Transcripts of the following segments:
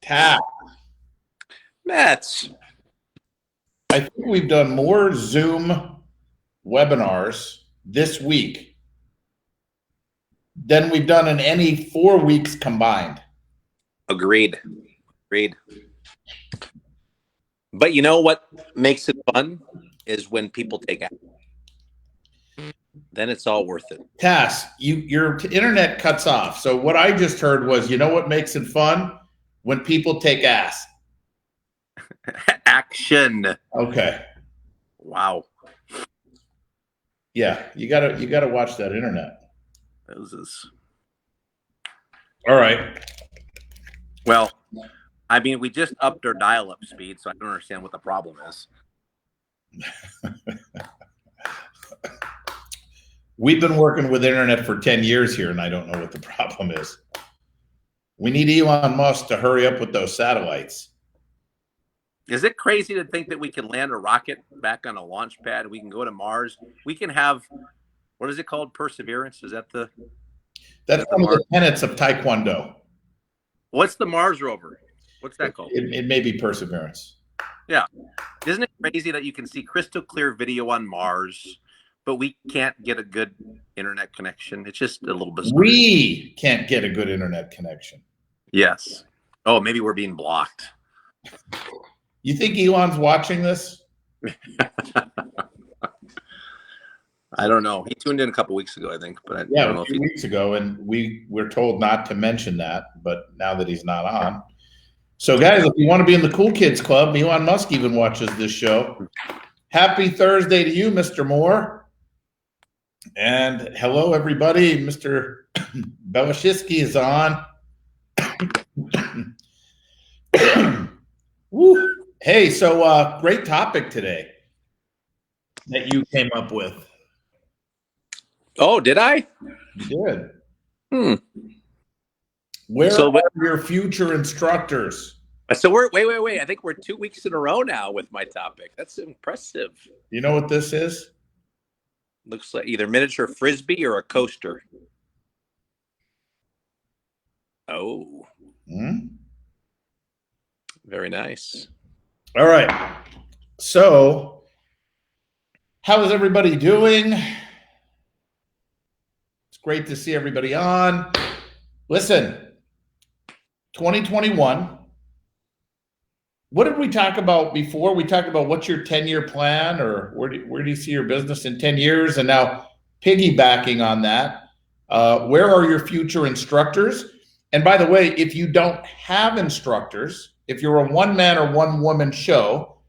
Cat. Metz. I think we've done more Zoom webinars this week than we've done in any 4 weeks combined. Agreed. But you know what makes it fun is when people take action. Then it's all worth it. Tass, your internet cuts off. So what I just heard was, you know what makes it fun? When people take ass. Action. Okay. Wow. Yeah, you gotta watch that internet. All right. Well, I mean, we just upped our dial-up speed, so I don't understand what the problem is. We've been working with internet for 10 years here, and I don't know what the problem is. We need Elon Musk to hurry up with those satellites. Is it crazy to think that we can land a rocket back on a launch pad? We can go to Mars. We can have, what is it called? Perseverance? Is that the... That's one of the tenets of Taekwondo. What's the Mars rover? What's that called? It may be Perseverance. Yeah. Isn't it crazy that you can see crystal clear video on Mars, but we can't get a good internet connection? It's just a little bizarre. We can't get a good internet connection. Yes. Oh, maybe we're being blocked. You think Elon's watching this? I don't know. He tuned in a couple weeks ago, I think. But I don't know a few weeks ago, and we were told not to mention that, but now that he's not on. So, guys, if you want to be in the Cool Kids Club, Elon Musk even watches this show. Happy Thursday to you, Mr. Moore. And hello, everybody. Mr. Belashinsky is on. Woo. Hey, so great topic today that you came up with. Oh, did I? You did. Where are your future instructors? So wait. I think we're 2 weeks in a row now with my topic. That's impressive. You know what this is? Looks like either miniature frisbee or a coaster. Oh. Very nice. All right. So, how is everybody doing? It's great to see everybody on. Listen, 2021. What did we talk about before? We talked about what's your 10-year plan, or where do you see your business in 10 years? And now piggybacking on that, where are your future instructors? And by the way, if you don't have instructors, if you're a one-man or one-woman show,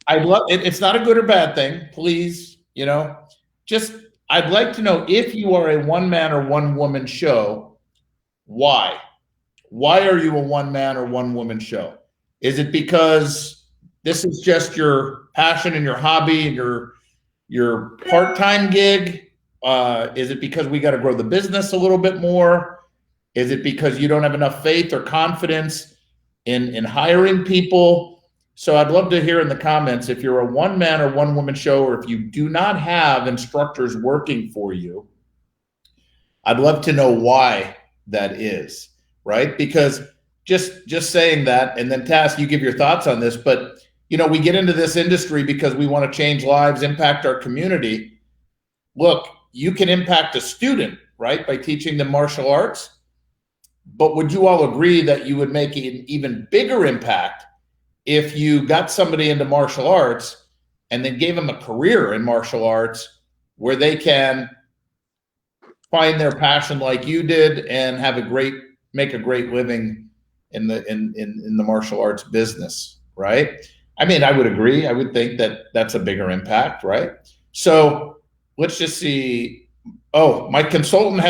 I'd love it. It's not a good or bad thing. Please, I'd like to know if you are a one-man or one-woman show, why? Why are you a one-man or one-woman show? Is it because this is just your passion and your hobby and your part-time gig? Is it because we got to grow the business a little bit more? Is it because you don't have enough faith or confidence in hiring people? So I'd love to hear in the comments if you're a one-man or one-woman show, or if you do not have instructors working for you. I'd love to know why that is, right? Because just saying that, and then Tass, you give your thoughts on this, but we get into this industry because we want to change lives, impact our community. Look, you can impact a student, right, by teaching them martial arts. But would you all agree that you would make an even bigger impact if you got somebody into martial arts and then gave them a career in martial arts where they can find their passion like you did and make a great living in the martial arts business, right? I mean, I would agree. I would think that that's a bigger impact, right? So let's just see. Oh, my consultant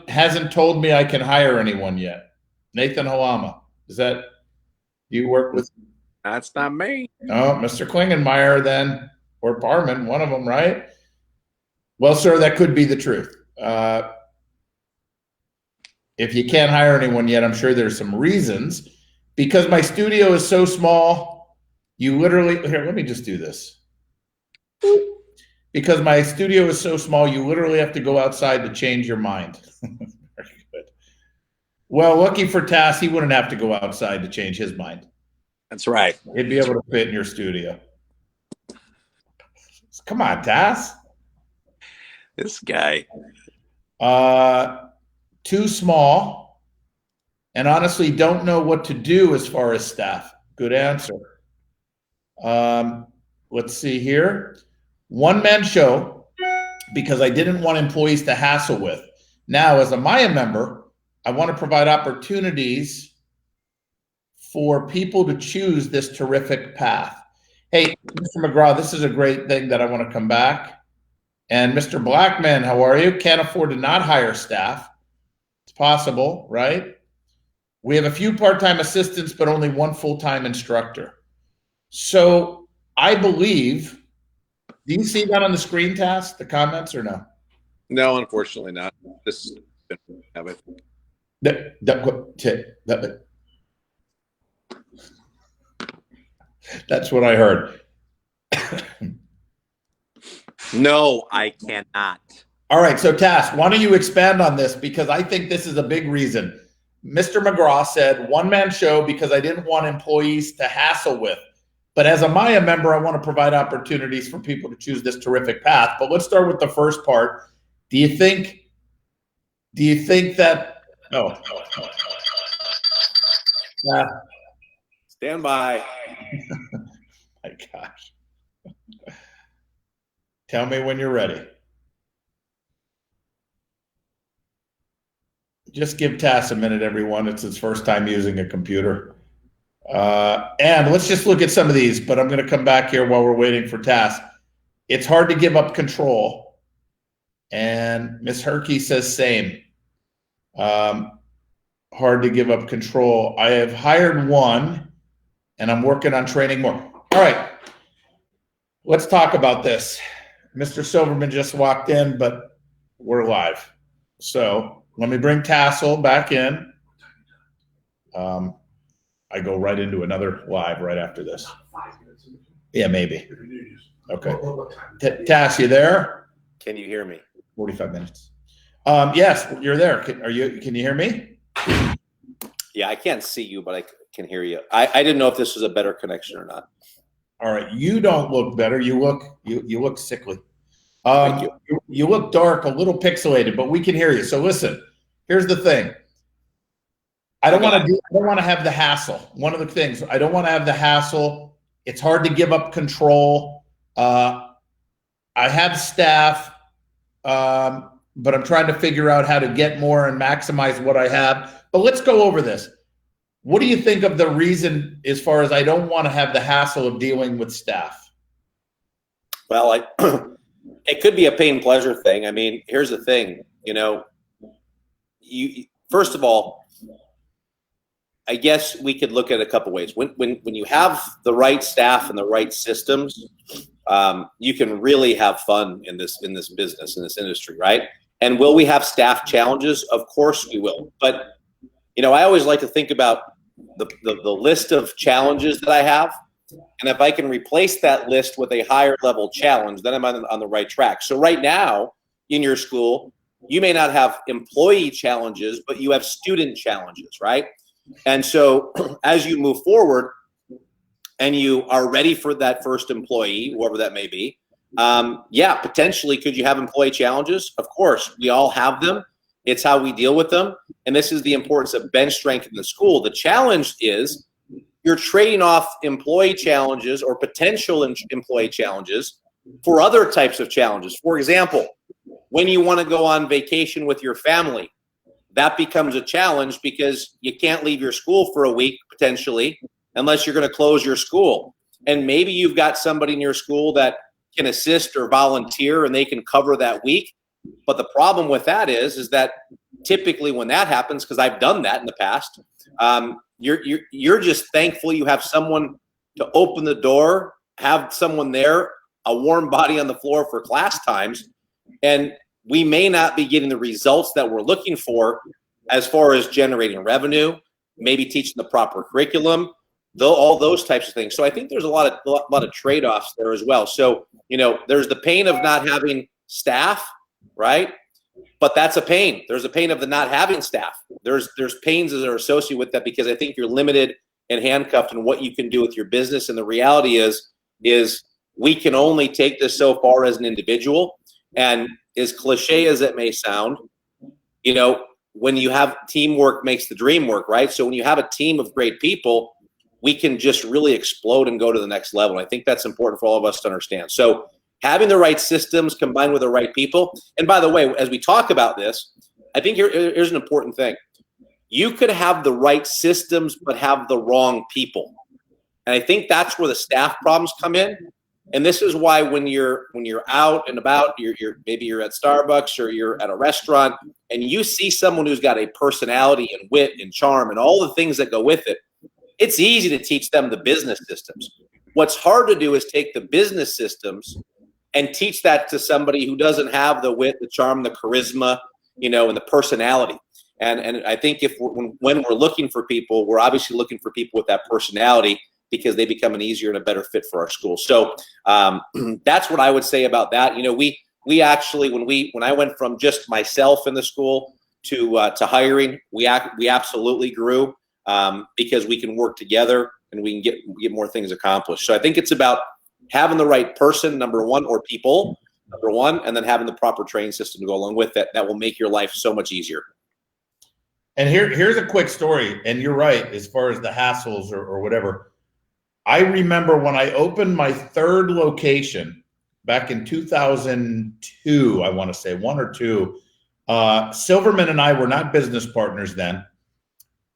hasn't told me I can hire anyone yet. Nathan Halama, do you work with? That's not me. Oh, Mr. Klingenmeyer then, or Parman, one of them, right? Well, sir, that could be the truth. If you can't hire anyone yet, I'm sure there's some reasons. Because my studio is so small, you literally, here, let me just do this. Because my studio is so small, you literally have to go outside to change your mind. Very good. Well, lucky for Tass, he wouldn't have to go outside to change his mind. That's right. He'd be able to fit in your studio. Come on, Tass. This guy. Too small, and honestly don't know what to do as far as staff. Good answer. Let's see here. One-man show because I didn't want employees to hassle with. Now, as a Maya member, I want to provide opportunities for people to choose this terrific path. Hey, Mr. McGraw, this is a great thing that I want to come back. And Mr. Blackman, how are you? Can't afford to not hire staff. It's possible, right? We have a few part-time assistants, but only one full-time instructor. So I believe, do you see that on the screen, Tass, the comments, or no? No, unfortunately not. This have it. That's what I heard. No, I cannot. All right, so Tass, why don't you expand on this? Because I think this is a big reason. Mr. McGraw said, one-man show because I didn't want employees to hassle with. But as a Maya member, I want to provide opportunities for people to choose this terrific path. But let's start with the first part. Do you think that, Stand by. My gosh. Tell me when you're ready. Just give Tass a minute, everyone. It's his first time using a computer. And let's just look at some of these, but I'm going to come back here while we're waiting for Tass. It's hard to give up control. And Miss Herkey says same. Hard to give up control. I have hired one, and I'm working on training more. All right. Let's talk about this. Mr. Silverman just walked in, but we're live. So let me bring Tassoul back in. I go right into another live right after this. Yeah, maybe. Okay. Tass, you there? Can you hear me? 45 minutes. Yes, you're there. Can you hear me? Yeah, I can't see you, but I can hear you. I didn't know if this was a better connection or not. All right. You don't look better. You look sickly. Thank you. You look dark, a little pixelated, but we can hear you. So listen, here's the thing. I don't want to have the hassle. One of the things, I don't want to have the hassle. It's hard to give up control. I have staff, but I'm trying to figure out how to get more and maximize what I have. But let's go over this. What do you think of the reason as far as I don't want to have the hassle of dealing with staff? Well, it could be a pain pleasure thing. I mean, here's the thing, you first of all, I guess we could look at a couple ways. When you have the right staff and the right systems, you can really have fun in this business, in this industry, right? And will we have staff challenges? Of course we will. But I always like to think about the list of challenges that I have, and if I can replace that list with a higher level challenge, then I'm on the right track. So right now in your school, you may not have employee challenges, but you have student challenges, right? And so as you move forward and you are ready for that first employee, whoever that may be, potentially could you have employee challenges? Of course, we all have them. It's how we deal with them. And this is the importance of bench strength in the school. The challenge is you're trading off employee challenges or potential employee challenges for other types of challenges. For example, when you want to go on vacation with your family, that becomes a challenge because you can't leave your school for a week potentially unless you're going to close your school. And maybe you've got somebody in your school that can assist or volunteer and they can cover that week. But the problem with that is that typically when that happens, because I've done that in the past, you're just thankful you have someone to open the door, have someone there, a warm body on the floor for class times, and we may not be getting the results that we're looking for as far as generating revenue, maybe teaching the proper curriculum, all those types of things. So I think there's a lot of trade-offs there as well. So there's the pain of not having staff, right? But that's a pain. There's a pain of the not having staff. There's pains that are associated with that, because I think you're limited and handcuffed in what you can do with your business. And the reality is we can only take this so far as an individual. And as cliche as it may sound, you know, when you have teamwork makes the dream work, right? So when you have a team of great people, we can just really explode and go to the next level. I think that's important for all of us to understand. So having the right systems combined with the right people. And by the way, as we talk about this, I think here's an important thing. You could have the right systems, but have the wrong people. And I think that's where the staff problems come in. And this is why when you're out and about, maybe you're at Starbucks or you're at a restaurant, and you see someone who's got a personality and wit and charm and all the things that go with it, it's easy to teach them the business systems. What's hard to do is take the business systems and teach that to somebody who doesn't have the wit, the charm, the charisma, you know, and the personality. And I think when we're looking for people, we're obviously looking for people with that personality, because they become an easier and a better fit for our school. So that's what I would say about that. You know, we actually, when I went from just myself in the school to hiring, we absolutely grew because we can work together and we can get more things accomplished. So I think it's about having the right person, number one, or people, number one, and then having the proper training system to go along with that. That will make your life so much easier. And here's a quick story. And you're right, as far as the hassles or whatever. I remember when I opened my third location back in 2002, I want to say 1 or 2, Silverman and I were not business partners then.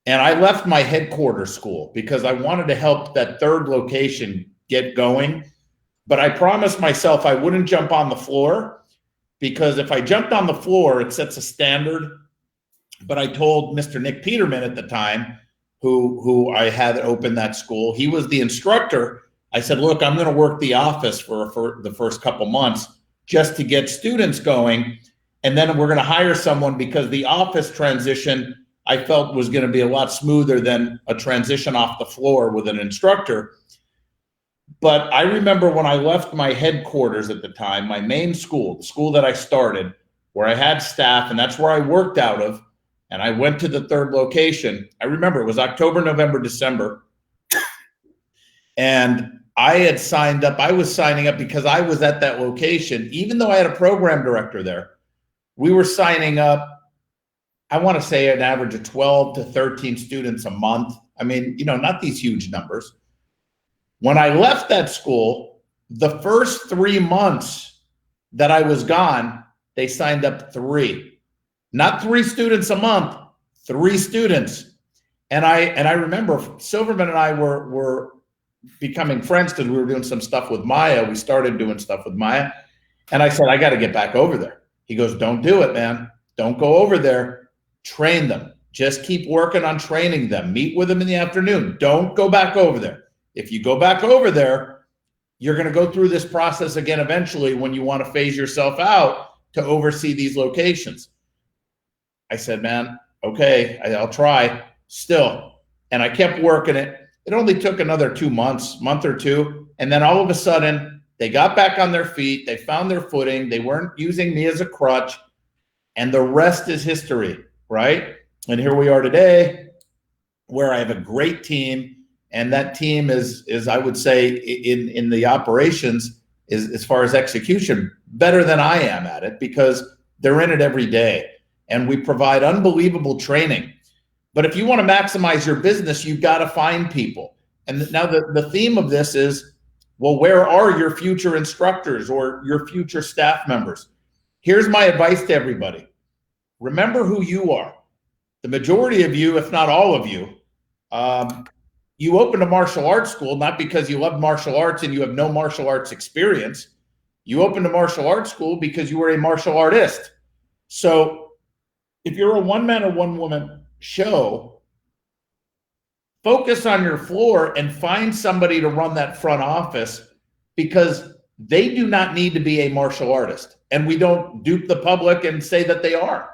And I left my headquarters school because I wanted to help that third location get going. But I promised myself I wouldn't jump on the floor, because if I jumped on the floor, it sets a standard. But I told Mr. Nick Peterman at the time, who I had opened that school, he was the instructor. I said, look, I'm going to work the office for the first couple months just to get students going. And then we're going to hire someone, because the office transition I felt was going to be a lot smoother than a transition off the floor with an instructor. But I remember when I left my headquarters at the time, my main school, the school that I started, where I had staff, and that's where I worked out of, and I went to the third location. I remember it was October, November, December. And I had signed up. I was signing up because I was at that location. Even though I had a program director there, we were signing up, I want to say an average of 12 to 13 students a month. I mean, you know, not these huge numbers. When I left that school, the first 3 months that I was gone, they signed up 3. Not 3 students a month, 3 students. And I remember Silverman and I were becoming friends because we were doing some stuff with Maya. We started doing stuff with Maya. And I said, I got to get back over there. He goes, don't do it, man. Don't go over there. Train them. Just keep working on training them. Meet with them in the afternoon. Don't go back over there. If you go back over there, you're going to go through this process again eventually when you want to phase yourself out to oversee these locations. I said, man, okay, I'll try still. And I kept working it. It only took another 2 months, month or two. And then all of a sudden, they got back on their feet. They found their footing. They weren't using me as a crutch. And the rest is history, right? And here we are today, where I have a great team. And that team is I would say, in the operations, is, as far as execution, better than I am at it, because they're in it every day. And we provide unbelievable training. But if you want to maximize your business, you've got to find people. And now the theme of this is, well, where are your future instructors or your future staff members? Here's my advice to everybody. Remember who you are. The majority of you, if not all of you, you opened a martial arts school not because you love martial arts and you have no martial arts experience. You opened a martial arts school because you were a martial artist. So if you're a one-man or one-woman show, focus on your floor and find somebody to run that front office, because they do not need to be a martial artist. And we don't dupe the public and say that they are.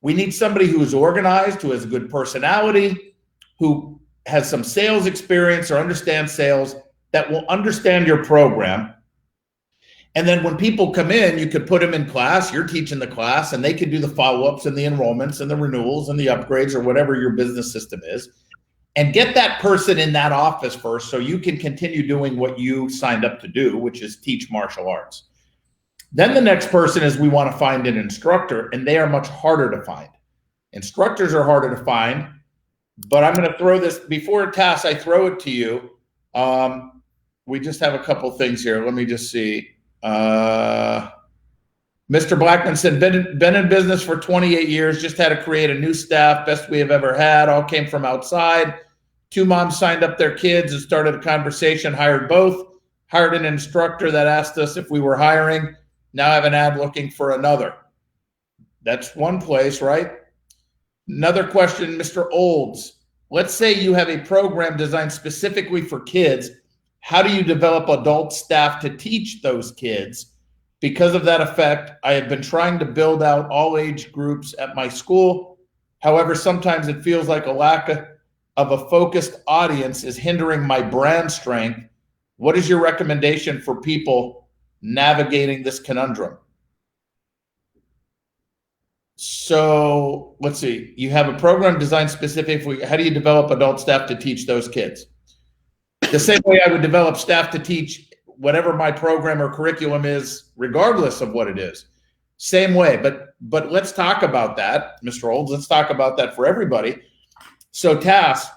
We need somebody who is organized, who has a good personality, who has some sales experience or understands sales, that will understand your program. And then when people come in, you could put them in class, you're teaching the class, and they could do the follow-ups and the enrollments and the renewals and the upgrades or whatever your business system is. And get that person in that office first so you can continue doing what you signed up to do, which is teach martial arts. Then the next person is we want to find an instructor, and they are much harder to find. Instructors are harder to find, but I'm going to throw this, before Tass, I throw it to you. We just have a couple things here. Let me just see. Mr. Blackman said, been in business for 28 years, just had to create a new staff, best we have ever had, all came from outside. 2 moms signed up their kids and started a conversation, hired both, hired an instructor that asked us if we were hiring. Now I have an ad looking for another. That's one place, right? Another question, Mr. Olds. Let's say you have a program designed specifically for kids. How do you develop adult staff to teach those kids? Because of that effect, I have been trying to build out all age groups at my school. However, sometimes it feels like a lack of a focused audience is hindering my brand strength. What is your recommendation for people navigating this conundrum? So let's see. You have a program designed specifically. How do you develop adult staff to teach those kids? The same way I would develop staff to teach whatever my program or curriculum is, regardless of what it is. Same way, but let's talk about that, Mr. Olds. Let's talk about that for everybody. So Tass,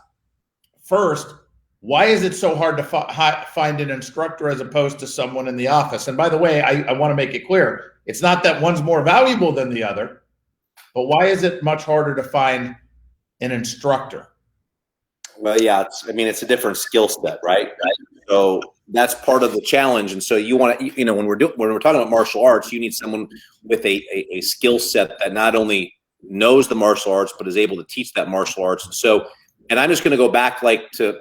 first, why is it so hard to find an instructor as opposed to someone in the office? And by the way, I want to make it clear. It's not that one's more valuable than the other, but why is it much harder to find an instructor? Well, yeah, it's a different skill set, right? So that's part of the challenge. And so you want to, when we're talking about martial arts, you need someone with a skill set that not only knows the martial arts, but is able to teach that martial arts. And so, and I'm just going to go back to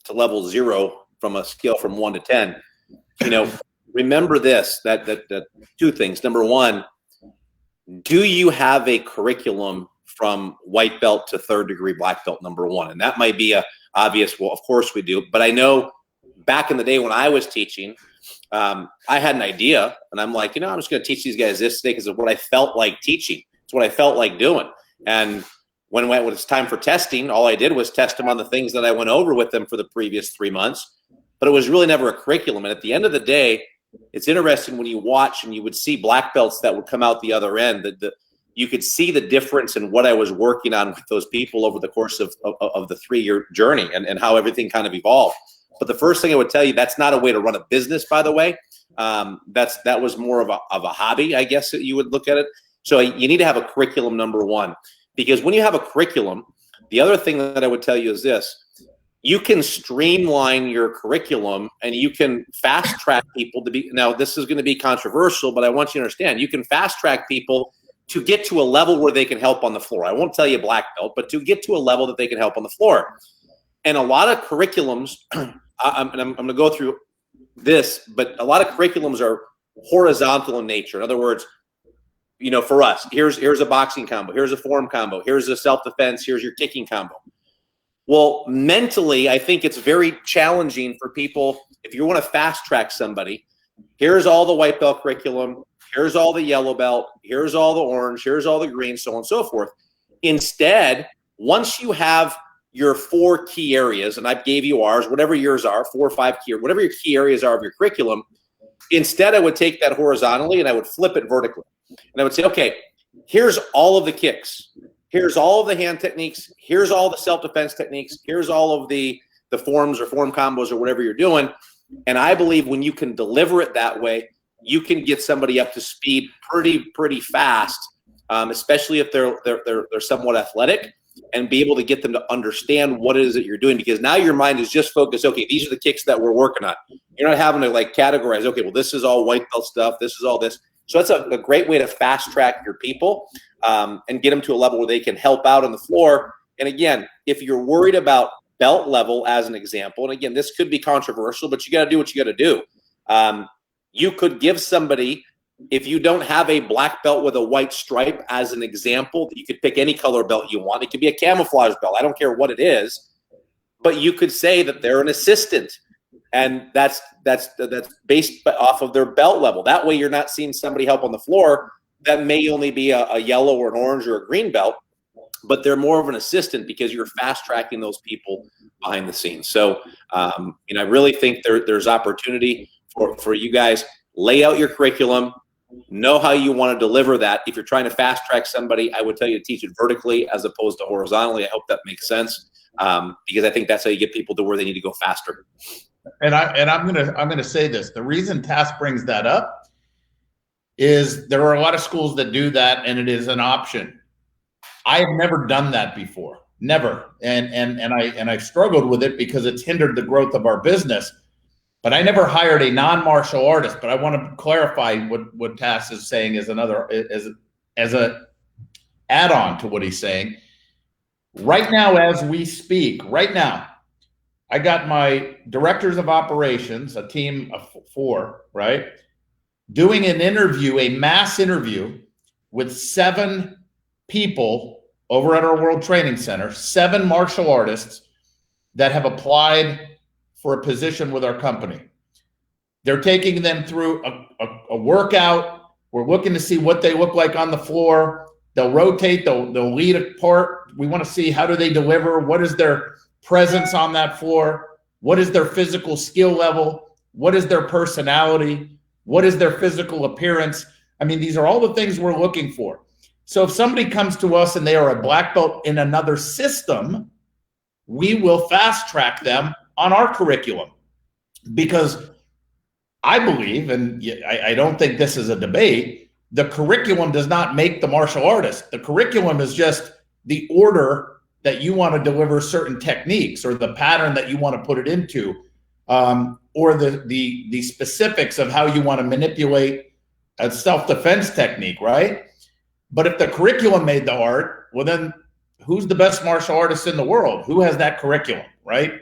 level 0 from a scale from 1 to 10. Remember this, that 2 things. Number 1, do you have a curriculum from white belt to 3rd degree black belt, number 1? And that might be a obvious, well, of course we do. But I know back in the day when I was teaching, I had an idea, and I'm like, I'm just going to teach these guys this today because of what I felt like teaching. It's what I felt like doing. And when it's time for testing, all I did was test them on the things that I went over with them for the previous 3 months. But it was really never a curriculum. And at the end of the day, it's interesting when you watch and you would see black belts that would come out the other end, that you could see the difference in what I was working on with those people over the course of the 3-year journey and how everything kind of evolved. But the first thing I would tell you, that's not a way to run a business, by the way. That was more of a hobby, I guess, that you would look at it. So you need to have a curriculum, number 1, because when you have a curriculum, the other thing that I would tell you is this: you can streamline your curriculum and you can fast track people to be. Now, this is going to be controversial, but I want you to understand, you can fast track people to get to a level where they can help on the floor. I won't tell you black belt, but to get to a level that they can help on the floor. And a lot of curriculums, I'm going to go through this, but a lot of curriculums are horizontal in nature. In other words, for us, here's a boxing combo, here's a form combo, here's a self-defense, here's your kicking combo. Well, mentally, I think it's very challenging for people, if you want to fast track somebody, here's all the white belt curriculum, here's all the yellow belt, here's all the orange, here's all the green, so on and so forth. Instead, once you have your 4 key areas, and I gave you ours, whatever yours are, 4 or 5 key, whatever your key areas are of your curriculum, instead I would take that horizontally and I would flip it vertically. And I would say, okay, here's all of the kicks. Here's all of the hand techniques. Here's all the self-defense techniques. Here's all of the forms or form combos or whatever you're doing. And I believe when you can deliver it that way, you can get somebody up to speed pretty fast, especially if they're somewhat athletic, and be able to get them to understand what it is that you're doing, because now your mind is just focused. Okay, these are the kicks that we're working on. You're not having to categorize. Okay, well, this is all white belt stuff. This is all this. So that's a great way to fast track your people and get them to a level where they can help out on the floor. And again, if you're worried about belt level, as an example, and again, this could be controversial, but you got to do what you got to do. You could give somebody, if you don't have a black belt with a white stripe, as an example, you could pick any color belt you want. It could be a camouflage belt. I don't care what it is, but you could say that they're an assistant And that's based off of their belt level. That way you're not seeing somebody help on the floor that may only be a yellow or an orange or a green belt, but they're more of an assistant because you're fast tracking those people behind the scenes. So, I really think there's opportunity for you guys. Lay out your curriculum, know how you want to deliver that. If you're trying to fast track somebody, I would tell you to teach it vertically as opposed to horizontally. I hope that makes sense, because I think that's how you get people to where they need to go faster. And I'm gonna say this. The reason Tass brings that up is there are a lot of schools that do that, and it is an option. I have never done that before, never, and I've struggled with it because it's hindered the growth of our business. But I never hired a non-martial artist. But I want to clarify what Tass is saying as a add-on to what he's saying. Right now, as we speak, right now, I got my directors of operations, a team of 4, right, doing an interview, a mass interview with 7 people over at our World Training Center, 7 martial artists that have applied for a position with our company. They're taking them through a workout. We're looking to see what they look like on the floor. They'll rotate, they'll lead a part. We want to see how do they deliver, what is their presence on that floor, what is their physical skill level, what is their personality, what is their physical appearance. I mean, these are all the things we're looking for. So if somebody comes to us and they are a black belt in another system, we will fast track them on our curriculum, because I believe, and I don't think this is a debate, the curriculum does not make the martial artist. The curriculum is just the order that you want to deliver certain techniques, or the pattern that you want to put it into, or the specifics of how you want to manipulate a self-defense technique, right? But if the curriculum made the art, well, then who's the best martial artist in the world? Who has that curriculum, right?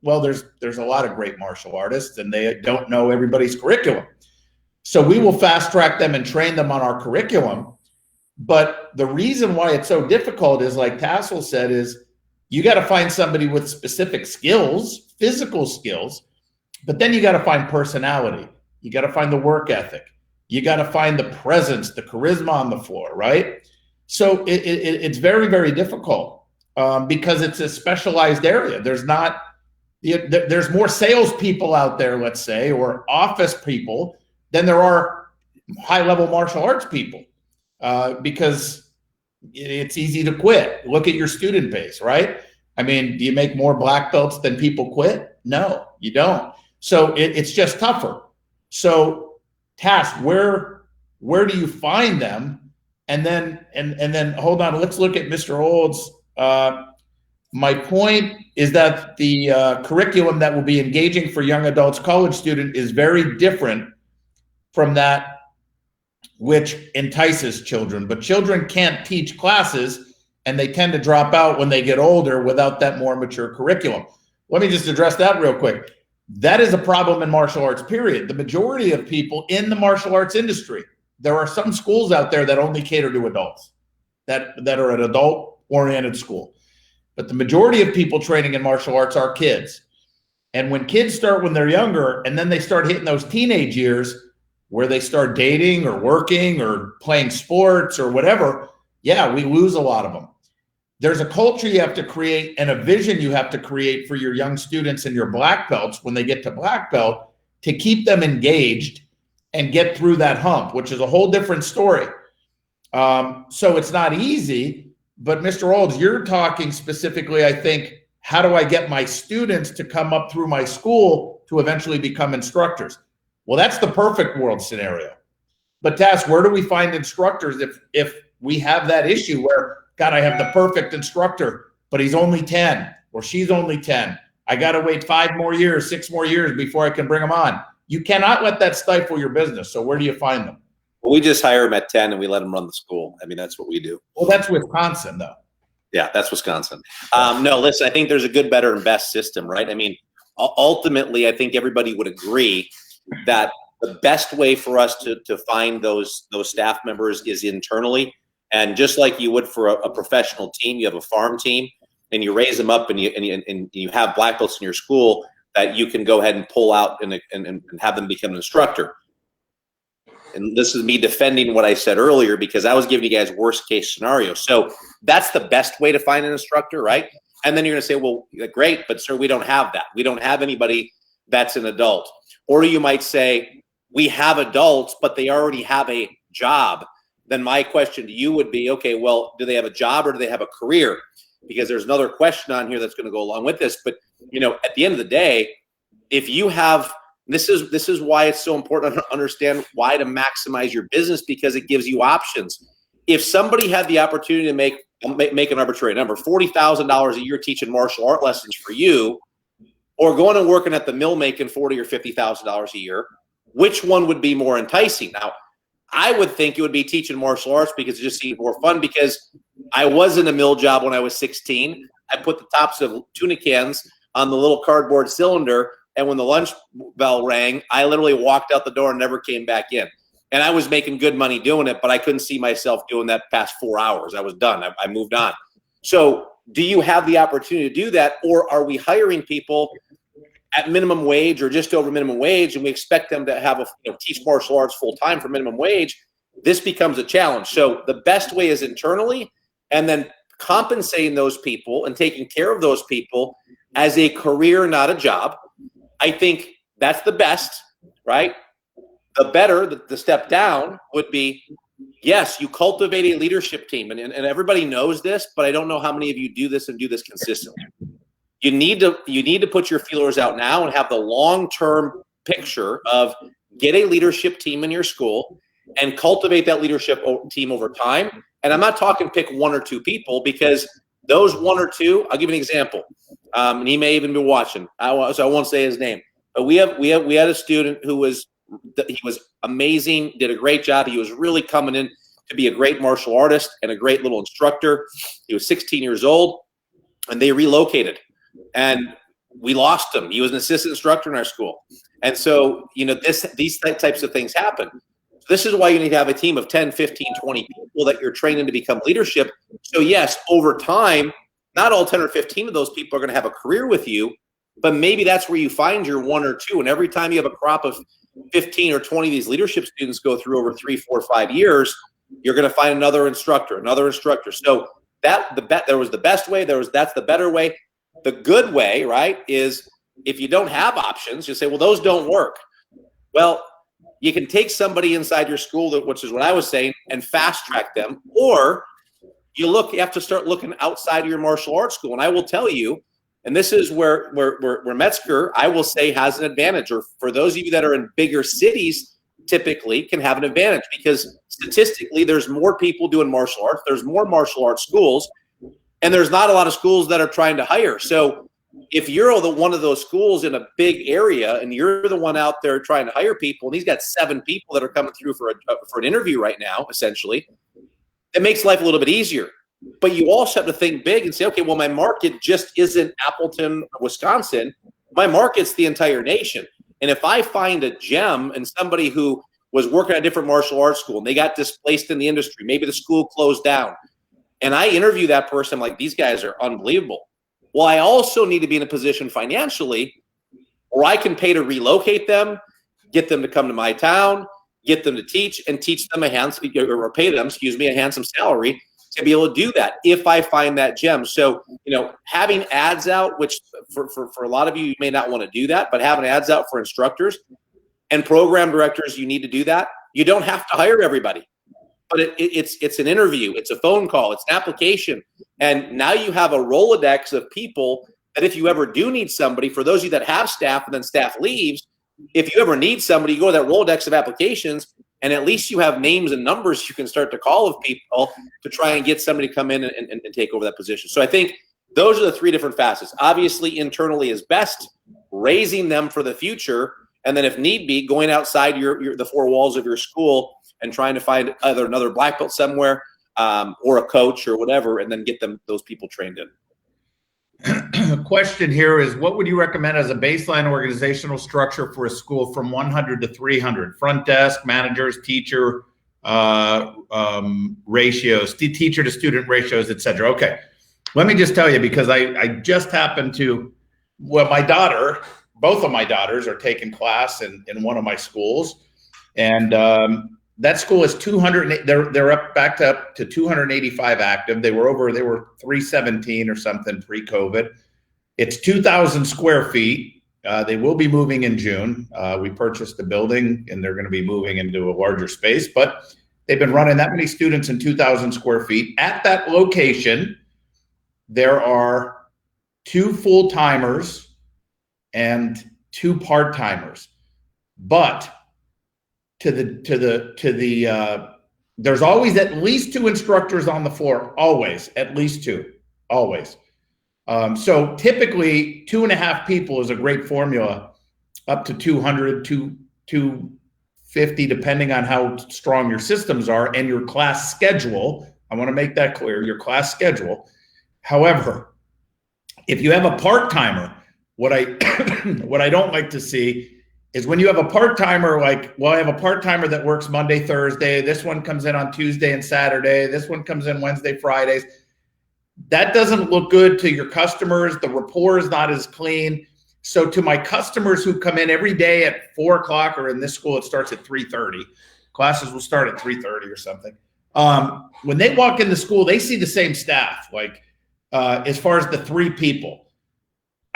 Well, there's a lot of great martial artists, and they don't know everybody's curriculum. So we will fast track them and train them on our curriculum. But the reason why it's so difficult is, like Tassoul said, is you got to find somebody with specific skills, physical skills, but then you got to find personality. You got to find the work ethic. You got to find the presence, the charisma on the floor, right? So it's very, very difficult because it's a specialized area. There's more salespeople out there, let's say, or office people than there are high-level martial arts people, because it's easy to quit. Look at your student base, right? I mean, do you make more black belts than people quit? No, you don't. So it's just tougher. So Tass, where do you find them? And then hold on, let's look at Mr. Old's. My point is that the curriculum that will be engaging for young adults, college student, is very different from that which entices children. But children can't teach classes, and they tend to drop out when they get older without that more mature curriculum. Let me just address that real quick. That is a problem in martial arts, period. The majority of people in the martial arts industry, there are some schools out there that only cater to adults, that are an adult-oriented school. But the majority of people training in martial arts are kids. And when kids start when they're younger, and then they start hitting those teenage years where they start dating or working or playing sports or whatever, yeah, we lose a lot of them. There's a culture you have to create and a vision you have to create for your young students and your black belts when they get to black belt to keep them engaged and get through that hump, which is a whole different story. So it's not easy. But Mr. Olds, you're talking specifically, I think, how do I get my students to come up through my school to eventually become instructors? Well, that's the perfect world scenario. But Tass, where do we find instructors if we have that issue where, God, I have the perfect instructor, but he's only 10 or she's only 10. I got to wait 5 more years, 6 more years before I can bring them on. You cannot let that stifle your business. So where do you find them? Well, we just hire them at 10 and we let them run the school. I mean, that's what we do. Well, that's Wisconsin, though. Yeah, that's Wisconsin. No, listen, I think there's a good, better, and best system, right? I mean, ultimately, I think everybody would agree that the best way for us to find those staff members is internally. And just like you would for a professional team, you have a farm team and you raise them up and you have black belts in your school. that you can go ahead and pull out and have them become an instructor. And this is me defending what I said earlier, because I was giving you guys worst case scenario. So that's the best way to find an instructor, right? And then you're going to say, well, great, but sir, we don't have that. We don't have anybody that's an adult. Or you might say, we have adults, but they already have a job. Then my question to you would be, okay, well, do they have a job or do they have a career? Because there's another question on here that's going to go along with this. But, at the end of the day, if you have, this is why it's so important to understand why to maximize your business, because it gives you options. If somebody had the opportunity to make an arbitrary number, $40,000 a year teaching martial art lessons for you, or going and working at the mill making $40,000 or $50,000 a year, which one would be more enticing? Now, I would think it would be teaching martial arts, because it just seemed more fun, because I was in a mill job when I was 16. I put the tops of tuna cans on the little cardboard cylinder, and when the lunch bell rang, I literally walked out the door and never came back in. And I was making good money doing it, but I couldn't see myself doing that past 4 hours. I was done. I moved on. So do you have the opportunity to do that, or are we hiring people at minimum wage or just over minimum wage, and we expect them to have teach martial arts full time for minimum wage? This becomes a challenge. So the best way is internally, and then compensating those people and taking care of those people as a career, not a job. I think that's the best, right? The better, the step down would be, yes, you cultivate a leadership team, and everybody knows this, but I don't know how many of you do this and do this consistently. You need to put your feelers out now and have the long-term picture of get a leadership team in your school and cultivate that leadership team over time. And I'm not talking pick one or two people, because those one or two, I'll give you an example. And he may even be watching, so I won't say his name. But we had a student who was amazing, did a great job. He was really coming in to be a great martial artist and a great little instructor. He was 16 years old, and they relocated. And we lost him. He was an assistant instructor in our school. And so, these types of things happen. This is why you need to have a team of 10, 15, 20 people that you're training to become leadership. So yes, over time, not all 10 or 15 of those people are going to have a career with you, but maybe that's where you find your one or two. And every time you have a crop of 15 or 20 of these leadership students go through over 3, 4, 5 years, you're going to find another instructor. So there was the best way. That's the better way. The good way, right, is if you don't have options, you say, well, those don't work. Well, you can take somebody inside your school, which is what I was saying, and fast track them. Or you have to start looking outside of your martial arts school. And I will tell you, and this is where Metzger, I will say, has an advantage, or for those of you that are in bigger cities, typically can have an advantage, because statistically, there's more people doing martial arts. There's more martial arts schools. And there's not a lot of schools that are trying to hire. So if you're one of those schools in a big area and you're the one out there trying to hire people, and he's got 7 people that are coming through for an interview right now, essentially, it makes life a little bit easier. But you also have to think big and say, okay, well, my market just isn't Appleton, Wisconsin. My market's the entire nation. And if I find a gem and somebody who was working at a different martial arts school and they got displaced in the industry, maybe the school closed down, and I interview that person, I'm like, these guys are unbelievable. Well, I also need to be in a position financially where I can pay to relocate them, get them to come to my town, get them to teach, and teach them pay them a handsome salary to be able to do that if I find that gem. So, having ads out, which for a lot of you may not want to do that, but having ads out for instructors and program directors, you need to do that. You don't have to hire everybody. But it's an interview, it's a phone call, it's an application. And now you have a Rolodex of people that if you ever do need somebody, for those of you that have staff and then staff leaves, if you ever need somebody, you go to that Rolodex of applications, and at least you have names and numbers you can start to call of people to try and get somebody to come in and take over that position. So I think those are the 3 different facets. Obviously, internally is best, raising them for the future, and then if need be, going outside the 4 walls of your school and trying to find either another black belt somewhere or a coach or whatever, and then get those people trained in. Question here is, what would you recommend as a baseline organizational structure for a school from 100 to 300? Front desk, managers, teacher ratios, teacher to student ratios, etc. Okay, let me just tell you, because I just happened to, well, my daughter both of my daughters are taking class in one of my schools, and that school is 200. They're up to 285 active. They were 317 or something pre-COVID. It's 2,000 square feet. They will be moving in June. We purchased the building, and they're going to be moving into a larger space. But they've been running that many students in 2,000 square feet. At that location, there are 2 full-timers and 2 part-timers. But there's always at least 2 instructors on the floor, always, at least 2, always. So typically 2.5 people is a great formula, up to 200, 250, depending on how strong your systems are and your class schedule. I want to make that clear, your class schedule. However, if you have a part-timer, what I don't like to see is when you have a part-timer, like, well, I have a part-timer that works Monday, Thursday. This one comes in on Tuesday and Saturday. This one comes in Wednesday, Fridays. That doesn't look good to your customers. The rapport is not as clean. So to my customers who come in every day at 4 o'clock, or in this school, it starts at 3:30. Classes will start at 3:30 or something. When they walk into school, they see the same staff, like as far as the 3 people.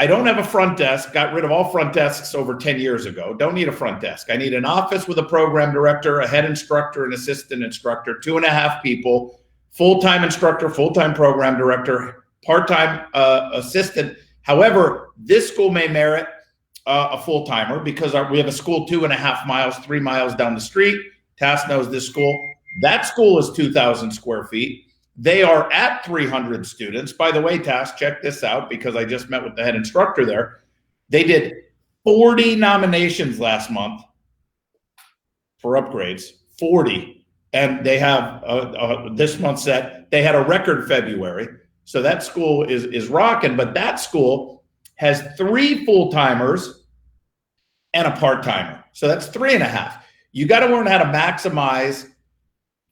I don't have a front desk, got rid of all front desks over 10 years ago. Don't need a front desk. I need an office with a program director, a head instructor, an assistant instructor, 2.5 people, full-time instructor, full-time program director, part-time assistant. However, this school may merit a full-timer because we have a school 2.5 miles, 3 miles down the street. Tass knows this school. That school is 2,000 square feet. They are at 300 students. By the way, Tass, check this out because I just met with the head instructor there. They did 40 nominations last month for upgrades, 40. And they have this month set. They had a record February. So that school is rocking, but that school has 3 full-timers and a part-timer. So that's 3.5. You got to learn how to maximize.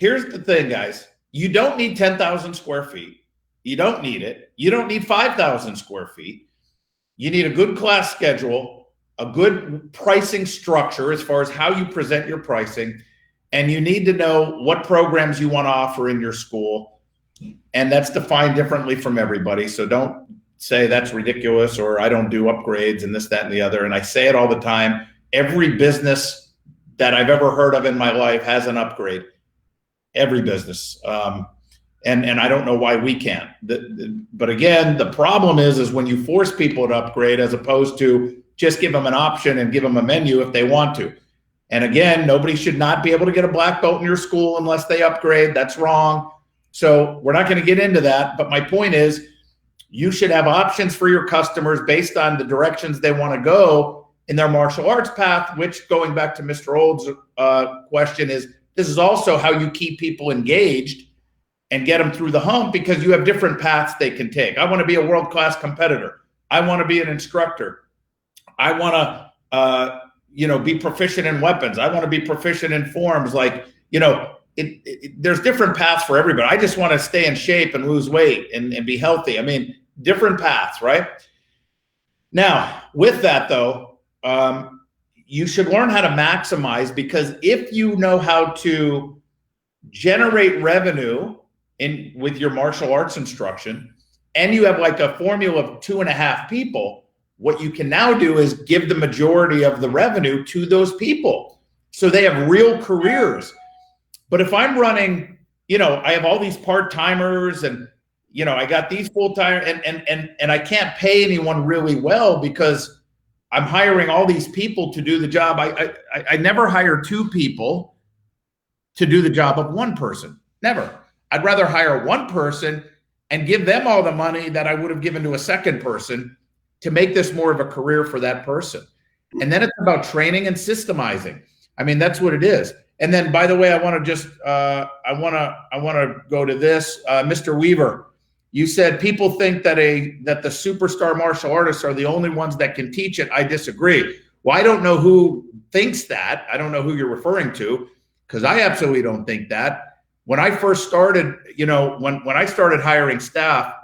Here's the thing, guys. You don't need 10,000 square feet. You don't need it. You don't need 5,000 square feet. You need a good class schedule, a good pricing structure as far as how you present your pricing, and you need to know what programs you want to offer in your school. And that's defined differently from everybody. So don't say that's ridiculous or I don't do upgrades and this, that, and the other. And I say it all the time. Every business that I've ever heard of in my life has an upgrade. Every business. And I don't know why we can't. But again, the problem is when you force people to upgrade as opposed to just give them an option and give them a menu if they want to. And again, nobody should not be able to get a black belt in your school unless they upgrade. That's wrong. So we're not going to get into that. But my point is you should have options for your customers based on the directions they want to go in their martial arts path, which, going back to Mr. Old's question, is this is also how you keep people engaged and get them through the hump because you have different paths they can take. I want to be a world-class competitor. I want to be an instructor. I want to, be proficient in weapons. I want to be proficient in forms. Like, there's different paths for everybody. I just want to stay in shape and lose weight and be healthy. I mean, different paths, right? Now, with that though, you should learn how to maximize, because if you know how to generate revenue with your martial arts instruction, and you have like a formula of 2.5 people, what you can now do is give the majority of the revenue to those people so they have real careers. But if I'm running, I have all these part-timers and, I got these full-time and I can't pay anyone really well because I'm hiring all these people to do the job. I never hire 2 people to do the job of 1 person. Never. I'd rather hire 1 person and give them all the money that I would have given to a second person to make this more of a career for that person. And then it's about training and systemizing. I mean, that's what it is. And then, by the way, I want to just I want to go to this, Mr. Weaver. You said people think that the superstar martial artists are the only ones that can teach it. I disagree. Well, I don't know who thinks that. I don't know who you're referring to, because I absolutely don't think that. When I first started, when I started hiring staff,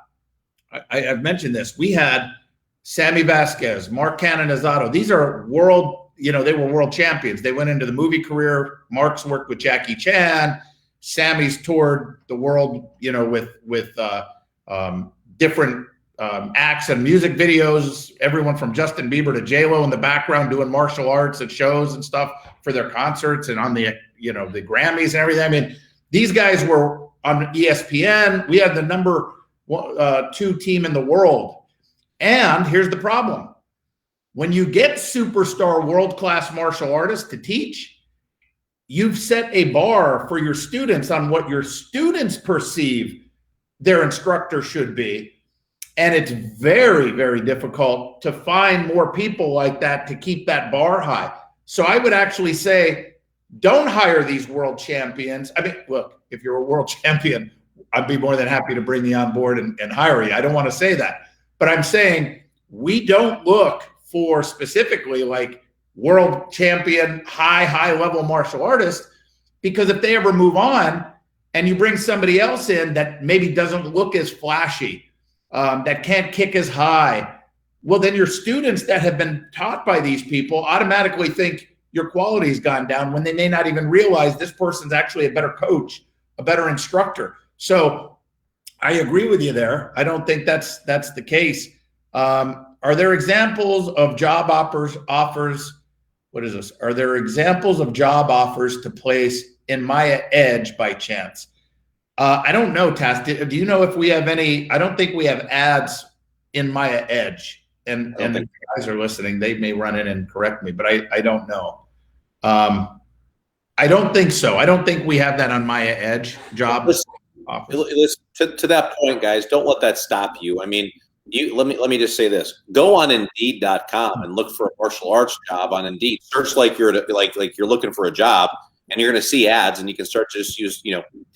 I've mentioned this. We had Sammy Vasquez, Mark Canonizato. These are world, they were world champions. They went into the movie career. Mark's worked with Jackie Chan. Sammy's toured the world, with different acts and music videos. Everyone from Justin Bieber to J-Lo in the background doing martial arts at shows and stuff for their concerts and on the, the Grammys and everything. I mean, these guys were on ESPN. We had the number 2 team in the world. And here's the problem. When you get superstar world-class martial artists to teach, you've set a bar for your students on what your students perceive their instructor should be. And it's very, very difficult to find more people like that to keep that bar high. So I would actually say, don't hire these world champions. I mean, look, if you're a world champion, I'd be more than happy to bring you on board and hire you. I don't want to say that. But I'm saying we don't look for specifically like world champion, high level martial artists, because if they ever move on and you bring somebody else in that maybe doesn't look as flashy, that can't kick as high, well, then your students that have been taught by these people automatically think your quality's gone down when they may not even realize this person's actually a better coach, a better instructor. So I agree with you there. I don't think that's the case. Are there examples of job offers? What is this? Are there examples of job offers to place in Maya Edge by chance? I don't know, Tass. Do you know if we have any? I don't think we have ads in Maya Edge. And the guys are listening, they may run in and correct me, but I don't know. I don't think so. I don't think we have that on Maya Edge job. Listen, to that point, guys, don't let that stop you. I mean, let me just say this. Go on Indeed.com and look for a martial arts job on Indeed. Search like you're looking for a job, and you're going to see ads, and you can start to just use,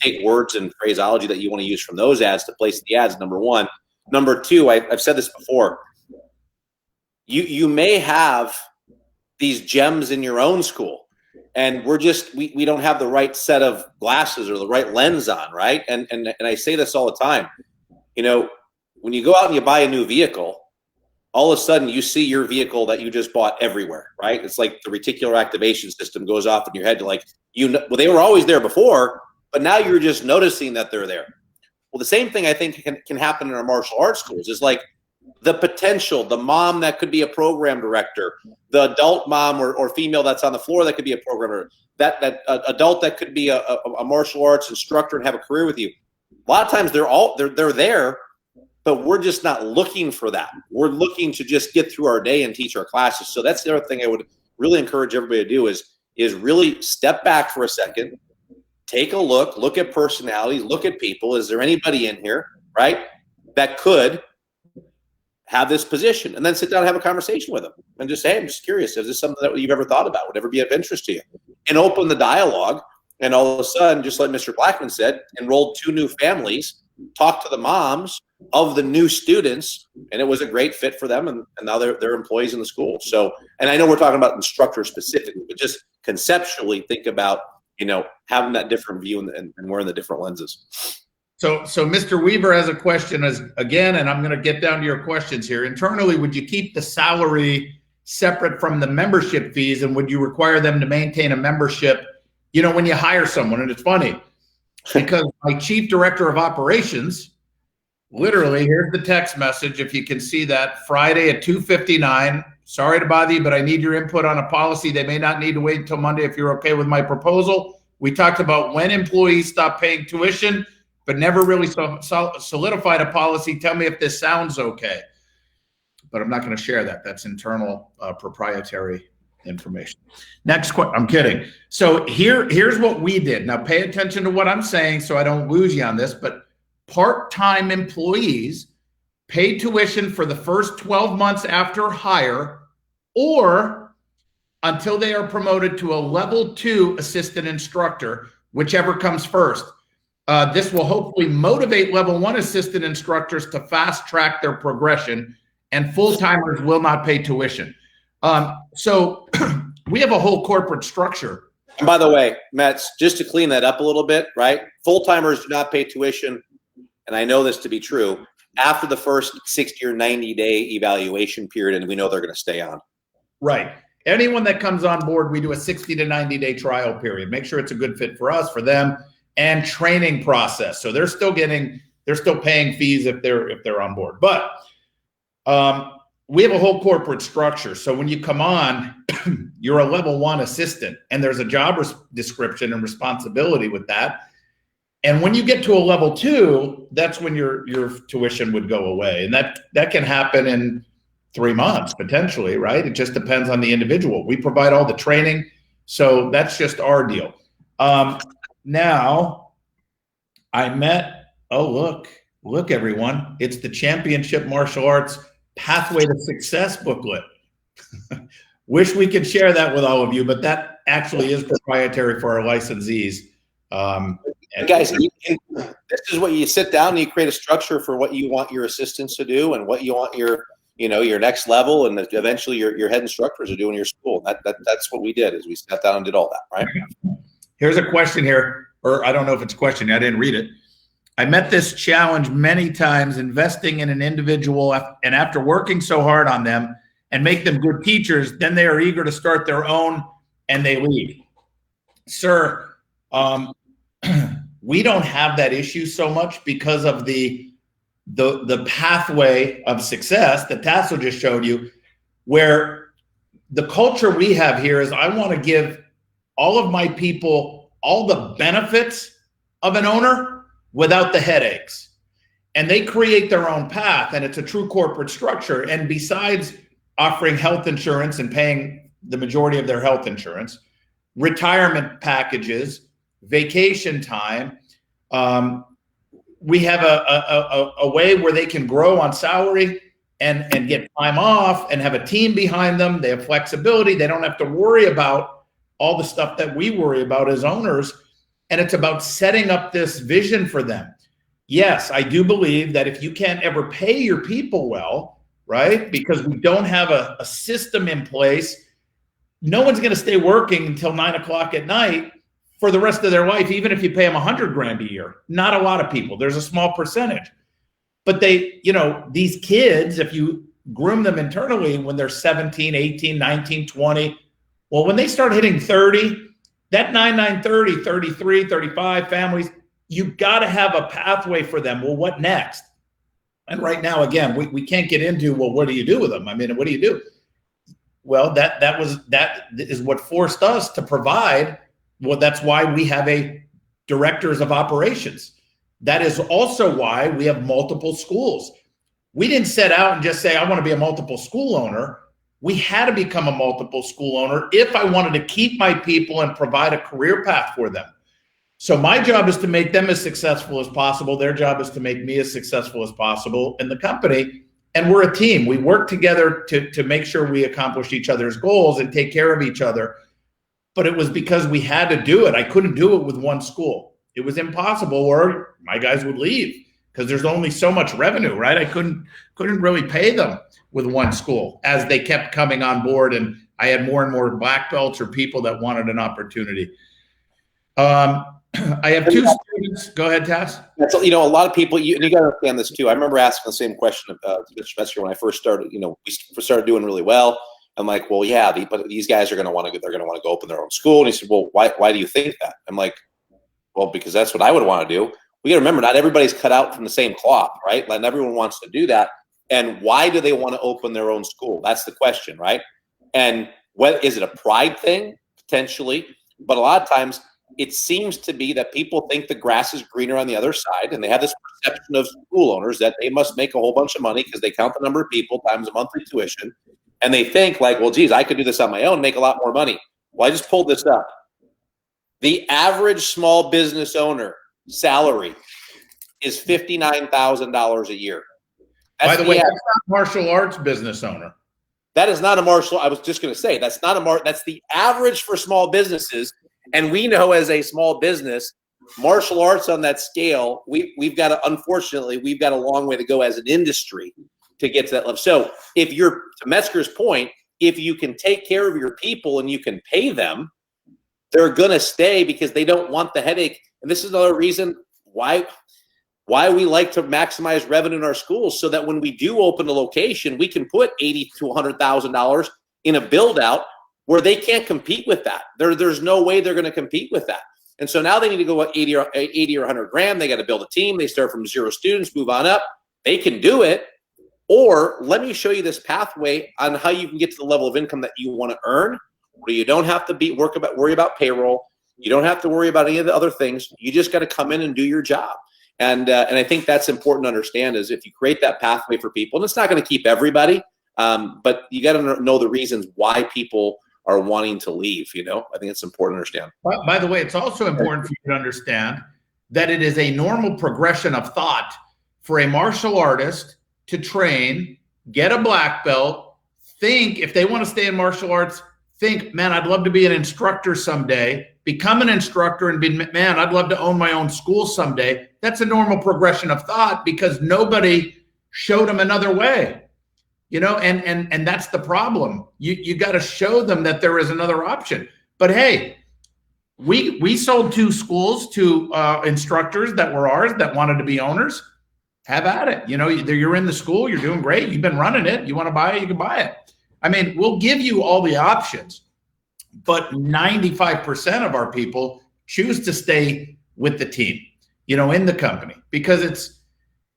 take words and phraseology that you want to use from those ads to place the ads, number one. Number two, I've said this before. You may have these gems in your own school, and we don't have the right set of glasses or the right lens on, right? And I say this all the time. When you go out and you buy a new vehicle, all of a sudden you see your vehicle that you just bought everywhere, right? It's like the reticular activation system goes off in your head. Like, well, they were always there before, but now you're just noticing that they're there. Well, the same thing I think can happen in our martial arts schools. Is like the potential, the mom that could be a program director, the adult mom or female that's on the floor that could be a programmer, that adult that could be a martial arts instructor and have a career with you. A lot of times they're there, but we're just not looking for that. We're looking to just get through our day and teach our classes. So that's the other thing I would really encourage everybody to do is really step back for a second, take a look at personalities, look at people. Is there anybody in here, right, that could have this position? And then sit down and have a conversation with them and just say, hey, I'm just curious. Is this something that you've ever thought about? Would ever be of interest to you? And open the dialogue. And all of a sudden, just like Mr. Blackman said, enrolled 2 new families, talked to the moms of the new students, and it was a great fit for them. And now they're employees in the school. So, and I know we're talking about instructors specifically, but just conceptually think about, having that different view and wearing the different lenses. So Mr. Weaver has a question again, and I'm going to get down to your questions here. Internally, would you keep the salary separate from the membership fees, and would you require them to maintain a membership, when you hire someone? And it's funny because my chief director of operations, literally, here's the text message, if you can see that, Friday at 2:59. Sorry to bother you, but I need your input on a policy. They may not need to wait until Monday if you're okay with my proposal. We talked about when employees stop paying tuition, but never really solidified a policy. Tell me if this sounds okay. But I'm not going to share that. That's internal proprietary information. Next question. I'm kidding. So here's what we did. Now pay attention to what I'm saying so I don't lose you on this, but part-time employees pay tuition for the first 12 months after hire or until they are promoted to a level 2 assistant instructor, whichever comes first. This will hopefully motivate level 1 assistant instructors to fast track their progression, and full-timers will not pay tuition. So we have a whole corporate structure. And by the way, Metz, just to clean that up a little bit, right? Full-timers do not pay tuition, and I know this to be true. after the first 60 or 90-day evaluation period, and we know they're going to stay on. Right. Anyone that comes on board, we do a 60 to 90-day trial period. Make sure it's a good fit for us, for them, and training process. So they're still paying fees if they're on board. But we have a whole corporate structure. So when you come on, you're a level 1 assistant, and there's a job description and responsibility with that. And when you get to a level 2, that's when your tuition would go away. And that can happen in 3 months, potentially, right? It just depends on the individual. We provide all the training. So that's just our deal. Now I met, look, everyone, it's the Championship Martial Arts Pathway to Success booklet. Wish we could share that with all of you, but that actually is proprietary for our licensees. Guys, this is what you sit down and you create a structure for what you want your assistants to do and what you want your next level, and eventually your head instructors are doing your school. That's what we did, is we sat down and did all that, right? Here's a question here, or I don't know if it's a question. I didn't read it. I met this challenge many times, investing in an individual, and after working so hard on them and make them good teachers, then they are eager to start their own and they leave. Sir, we don't have that issue so much because of the pathway of success that Tassoul just showed you, where the culture we have here is I want to give all of my people all the benefits of an owner without the headaches. And they create their own path, and it's a true corporate structure. And besides offering health insurance and paying the majority of their health insurance, retirement packages, vacation time, we have a way where they can grow on salary and get time off and have a team behind them. They have flexibility. They don't have to worry about all the stuff that we worry about as owners. And it's about setting up this vision for them. Yes, I do believe that if you can't ever pay your people well, right, because we don't have a system in place, no one's going to stay working until 9 o'clock at night for the rest of their life, even if you pay them $100,000 a year. Not a lot of people. There's a small percentage. But these kids, if you groom them internally when they're 17, 18, 19, 20, well, when they start hitting 30, that 9, 30, 33, 35 families, you've got to have a pathway for them. Well, what next? And right now, again, we can't get into, well, what do you do with them? I mean, what do you do? Well, that is what forced us to provide. Well, that's why we have a directors of operations. That is also why we have multiple schools. We didn't set out and just say, I want to be a multiple school owner. We had to become a multiple school owner if I wanted to keep my people and provide a career path for them. So my job is to make them as successful as possible. Their job is to make me as successful as possible in the company. And we're a team. We work together to make sure we accomplish each other's goals and take care of each other. But it was because we had to do it. I couldn't do it with one school. It was impossible, or my guys would leave because there's only so much revenue, right? I couldn't really pay them with one school as they kept coming on board, and I had more and more black belts or people that wanted an opportunity. I have 2 students. Go ahead, Tass. That's, a lot of people, and you got to understand this too. I remember asking the same question to Mr. Metzger when I first started. We started doing really well. I'm like, well, yeah, but these guys are going to want to. They're going to want to go open their own school. And he said, well, why do you think that? I'm like, well, because that's what I would want to do. We got to remember, not everybody's cut out from the same cloth, right? Not everyone wants to do that. And why do they want to open their own school? That's the question, right? And is it a pride thing? Potentially. But a lot of times it seems to be that people think the grass is greener on the other side, and they have this perception of school owners that they must make a whole bunch of money because they count the number of people times a monthly tuition. And they think like, well, geez, I could do this on my own, make a lot more money. Well, I just pulled this up. The average small business owner salary is $59,000 a year. By the way, that's not martial arts business owner. That is not a martial. I was just going to say that's not that's the average for small businesses. And we know as a small business, martial arts on that scale, we've got unfortunately, we've got a long way to go as an industry to get to that level. So if you're, to Metzger's point, if you can take care of your people and you can pay them, they're going to stay because they don't want the headache. And this is another reason why why we like to maximize revenue in our schools, so that when we do open a location, we can put $80,000 to $100,000 in a build out where they can't compete with that. There's no way they're going to compete with that. And so now they need to go 80 or 100 grand. They got to build a team. They start from 0 students, move on up. They can do it. Or let me show you this pathway on how you can get to the level of income that you want to earn, where you don't have to worry about payroll. You don't have to worry about any of the other things. You just got to come in and do your job. And I think that's important to understand, is if you create that pathway for people, and it's not going to keep everybody, but you got to know the reasons why people are wanting to leave. I think it's important to understand. By the way, it's also important for you to understand that it is a normal progression of thought for a martial artist to train, get a black belt, think, if they want to stay in martial arts, think, man, I'd love to be an instructor someday, become an instructor, and be, man, I'd love to own my own school someday. That's a normal progression of thought, because nobody showed them another way, and that's the problem. You got to show them that there is another option. But hey, we sold 2 schools to instructors that were ours that wanted to be owners. Have at it. You're in the school, you're doing great, you've been running it, you want to buy it, you can buy it. I mean, we'll give you all the options, but 95% of our people choose to stay with the team, in the company, because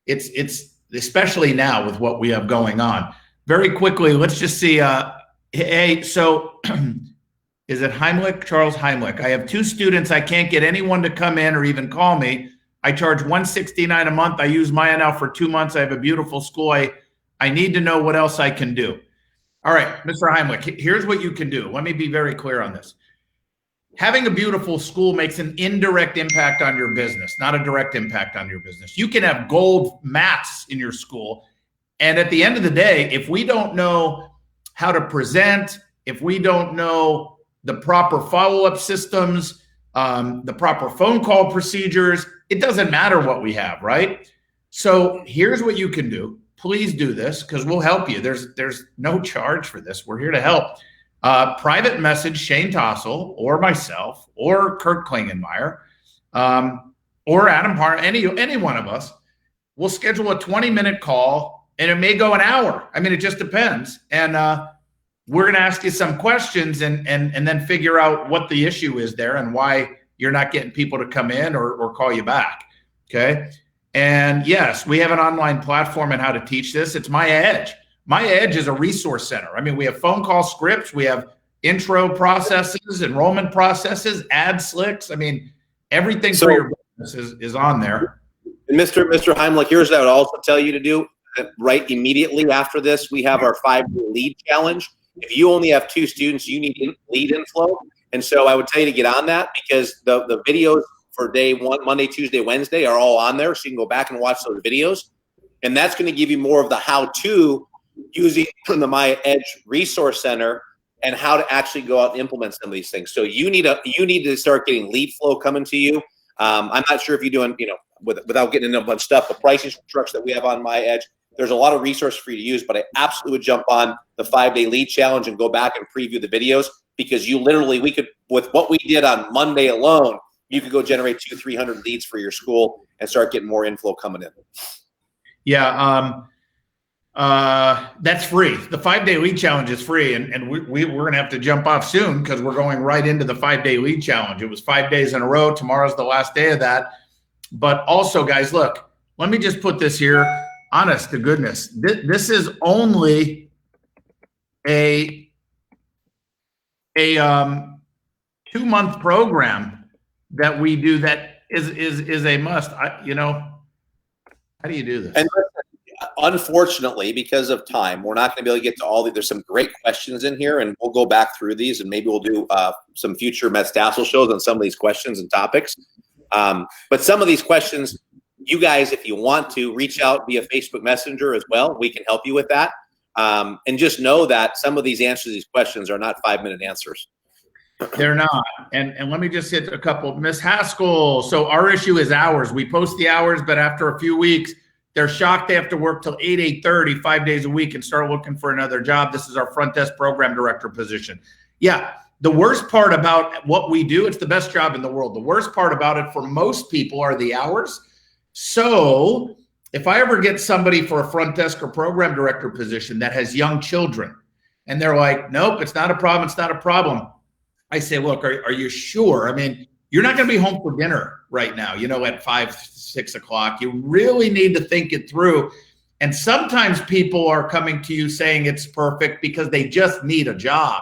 it's especially now with what we have going on. Very quickly, let's just see. Hey, so is it Heimlich? Charles Heimlich. I have 2 students. I can't get anyone to come in or even call me. I charge $169 a month. I use Maya now for 2 months. I have a beautiful school. I need to know what else I can do. All right, Mr. Heimlich, here's what you can do. Let me be very clear on this. Having a beautiful school makes an indirect impact on your business, not a direct impact on your business. You can have gold mats in your school, and at the end of the day, if we don't know how to present, if we don't know the proper follow-up systems, the proper phone call procedures, it doesn't matter what we have, right? So here's what you can do. Please do this, because we'll help you. There's no charge for this. We're here to help. Private message Shane Tassoul or myself or Kurt Klingenmeyer or Adam Hart, any one of us. We'll schedule a 20-minute call, and it may go an hour. I mean, it just depends. And we're going to ask you some questions and then figure out what the issue is there and why you're not getting people to come in or call you back. Okay. And yes, we have an online platform on how to teach this. It's My Edge. My Edge is a resource center. I mean, we have phone call scripts. We have intro processes, enrollment processes, ad slicks. I mean, everything for your business is on there. And Mr. Heimlich, here's what I would also tell you to do. Right immediately after this, we have our 5-day lead challenge. If you only have 2 students, you need lead inflow. And so I would tell you to get on that, because the videos for day 1, Monday, Tuesday, Wednesday, are all on there. So you can go back and watch those videos. And that's going to give you more of the how-to using the My Edge Resource Center and how to actually go out and implement some of these things. So you need to start getting lead flow coming to you. I'm not sure if you're doing, without getting into a bunch of stuff, the pricing structure that we have on My Edge, there's a lot of resources for you to use, but I absolutely would jump on the 5-day lead challenge and go back and preview the videos, because we could, with what we did on Monday alone, you could go generate 200-300 leads for your school and start getting more inflow coming in. Yeah. That's free. The 5-day lead challenge is free. And we're going to have to jump off soon, because we're going right into the 5-day lead challenge. It was 5 days in a row. Tomorrow's the last day of that. But also, guys, look, let me just put this here. Honest to goodness, this is only a 2-month program that we do that is a must. How do you do this? And unfortunately, because of time, we're not going to be able to get to all the. There's some great questions in here, and we'll go back through these, and maybe we'll do some future Metzger Tassoul shows on some of these questions and topics. But some of these questions, you guys, if you want to, reach out via Facebook Messenger as well. We can help you with that. And just know that some of these answers to these questions are not 5-minute answers. They're not. And let me just hit a couple. Miss Haskell. So our issue is hours. We post the hours, but after a few weeks, they're shocked they have to work till 8:30, 5 days a week, and start looking for another job. This is our front desk program director position. Yeah. The worst part about what we do, it's the best job in the world. The worst part about it for most people are the hours. So if I ever get somebody for a front desk or program director position that has young children and they're like, nope, it's not a problem, it's not a problem. I say, look, are you sure? I mean, you're not going to be home for dinner right now, at 5, 6 o'clock. You really need to think it through. And sometimes people are coming to you saying it's perfect because they just need a job.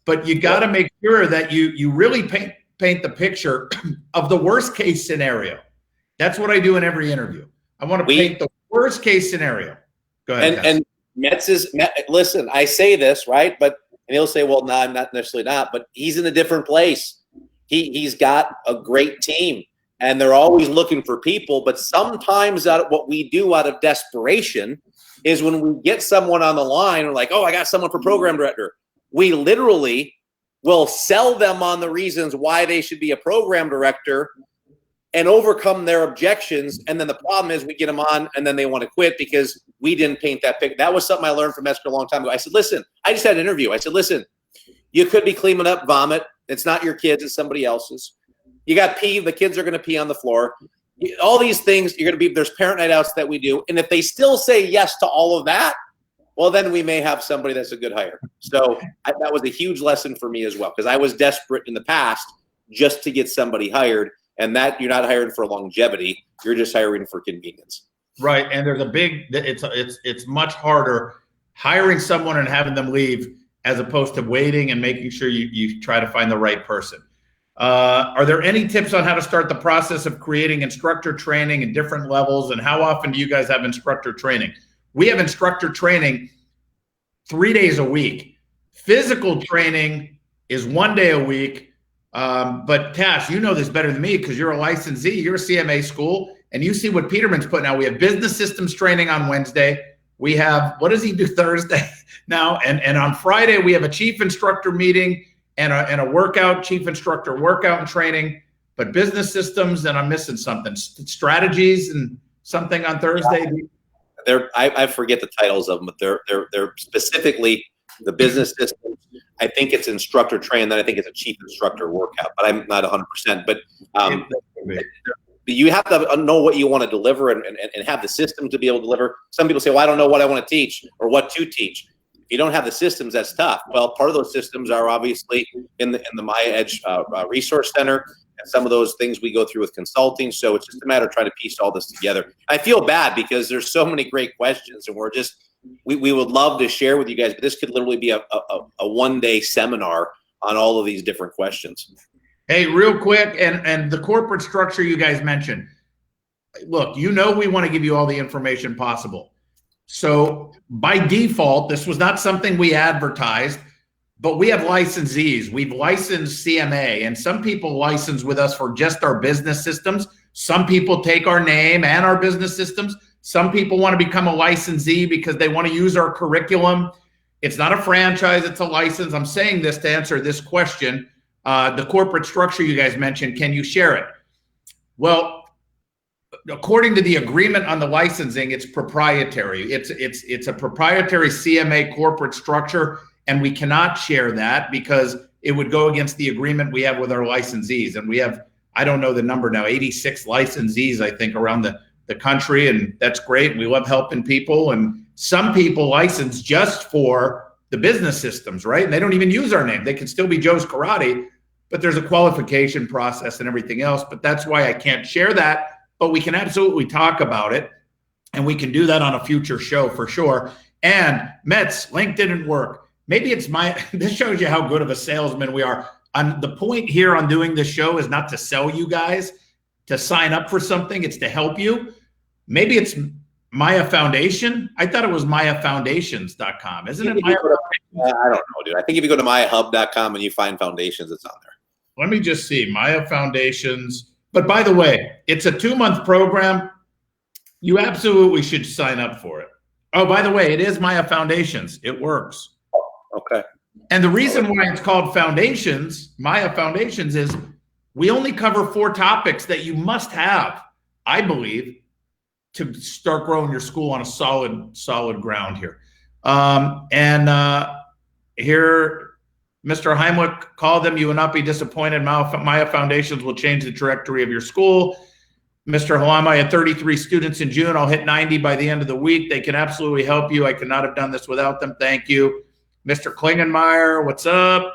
But you got to make sure that you really paint the picture of the worst case scenario. That's what I do in every interview. I want to paint the worst case scenario. Go ahead. And listen, I say this, right? But he'll say, well, no, I'm not necessarily not, but he's in a different place. He's got a great team and they're always looking for people. But sometimes what we do out of desperation is when we get someone on the line, we're like, oh, I got someone for program director. We literally will sell them on the reasons why they should be a program director and overcome their objections. And then the problem is we get them on and then they want to quit because we didn't paint that picture. That was something I learned from Metzger a long time ago. I said, listen, I just had an interview. I said, listen, you could be cleaning up vomit. It's not your kids, it's somebody else's. You got pee, the kids are going to pee on the floor. All these things, there's parent night outs that we do. And if they still say yes to all of that, well, then we may have somebody that's a good hire. So that was a huge lesson for me as well, because I was desperate in the past just to get somebody hired. And that you're not hiring for longevity, you're just hiring for convenience. Right. And there's it's much harder hiring someone and having them leave as opposed to waiting and making sure you try to find the right person. Are there any tips on how to start the process of creating instructor training in different levels? And how often do you guys have instructor training? We have instructor training 3 days a week. Physical training is 1 day a week. But Tash, you know this better than me because you're a licensee, you're a CMA school, and you see what Peterman's putting out. We have business systems training on Wednesday. We have, what does he do Thursday now? And on Friday, we have a chief instructor meeting and a workout, chief instructor workout and training, but business systems, and I'm missing something, strategies and something on Thursday. I forget the titles of them, but they're specifically the business systems. I think it's instructor training, then I think it's a chief instructor workout, but I'm not 100%. But you have to know what you want to deliver and have the system to be able to deliver. Some people say, well, I don't know what I want to teach or what to teach. If you don't have the systems, that's tough. Well, part of those systems are obviously in the Maya Edge Resource Center, and some of those things we go through with consulting. So it's just a matter of trying to piece all this together. I feel bad because there's so many great questions, and we would love to share with you guys, but this could literally be a 1 day seminar on all of these different questions. Hey, real quick, and the corporate structure you guys mentioned. Look, we want to give you all the information possible. So by default, this was not something we advertised, but we have licensees. We've licensed CMA, and some people license with us for just our business systems. Some people take our name and our business systems. Some people want to become a licensee because they want to use our curriculum. It's not a franchise, it's a license. I'm saying this to answer this question. The corporate structure you guys mentioned, can you share it? Well, according to the agreement on the licensing, it's proprietary. It's a proprietary CMA corporate structure, and we cannot share that because it would go against the agreement we have with our licensees. And we have, I don't know the number now, 86 licensees, I think, around the country, and that's great. We love helping people, and some people license just for the business systems, right? And they don't even use our name. They can still be Joe's Karate, but there's a qualification process and everything else. But that's why I can't share that, but we can absolutely talk about it, and we can do that on a future show for sure. And Metz, link didn't work. Maybe it's this shows you how good of a salesman we are. The point here on doing this show is not to sell you guys to sign up for something. It's to help you. Maybe it's Maya Foundation. I thought it was mayafoundations.com. Isn't it? I don't know, dude. I think if you go to mayahub.com and you find foundations, it's on there. Let me just see. Maya Foundations. But by the way, it's a 2-month program. You absolutely should sign up for it. Oh, by the way, it is Maya Foundations. It works. Okay. And the reason why it's called Foundations, Maya Foundations, is we only cover 4 topics that you must have, I believe, to start growing your school on a solid ground here. Here, Mr. Heimlich called them. You will not be disappointed. Maya Foundations will change the trajectory of your school. Mr. Halama, I had 33 students in June. I'll hit 90 by the end of the week. They can absolutely help you. I could not have done this without them. Thank you. Mr. Klingenmeyer, what's up?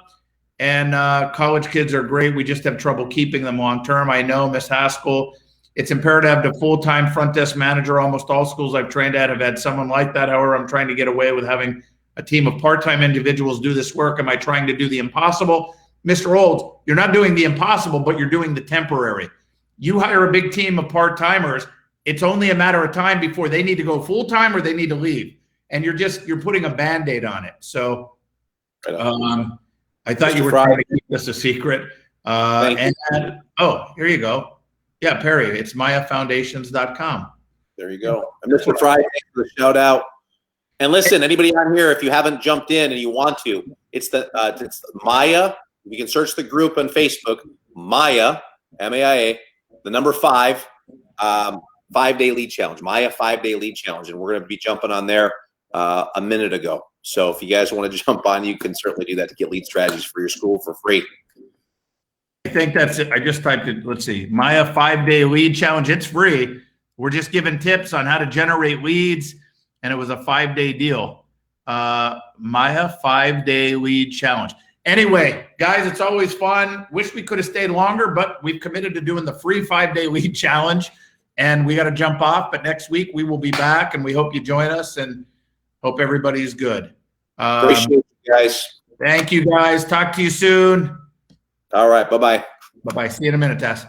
And college kids are great. We just have trouble keeping them long term. I know, Miss Haskell. It's imperative to have a full-time front desk manager. Almost all schools I've trained at have had someone like that. However, I'm trying to get away with having a team of part-time individuals do this work. Am I trying to do the impossible? Mr. Olds, you're not doing the impossible, but you're doing the temporary. You hire a big team of part-timers, it's only a matter of time before they need to go full-time or they need to leave. And you're putting a Band-Aid on it. So I thought you were trying to keep this a secret. Here you go. Yeah, Perry, it's mayafoundations.com. There you go. And Mr. Fry, thanks for the shout out. And listen, anybody on here, if you haven't jumped in and you want to, it's Maya. You can search the group on Facebook, Maya, MAIA, the number 5, 5-day lead challenge, Maya 5-day lead challenge. And we're going to be jumping on there a minute ago. So if you guys want to jump on, you can certainly do that to get lead strategies for your school for free. I think that's it. I just typed it. Let's see. Maya 5-day lead challenge. It's free. We're just giving tips on how to generate leads. And it was a 5-day deal. Maya 5-day lead challenge. Anyway, guys, it's always fun. Wish we could have stayed longer, but we've committed to doing the free 5-day lead challenge. And we got to jump off. But next week we will be back, and we hope you join us and hope everybody's good. Appreciate you guys. Thank you, guys. Talk to you soon. All right. Bye-bye. Bye-bye. See you in a minute, Tess.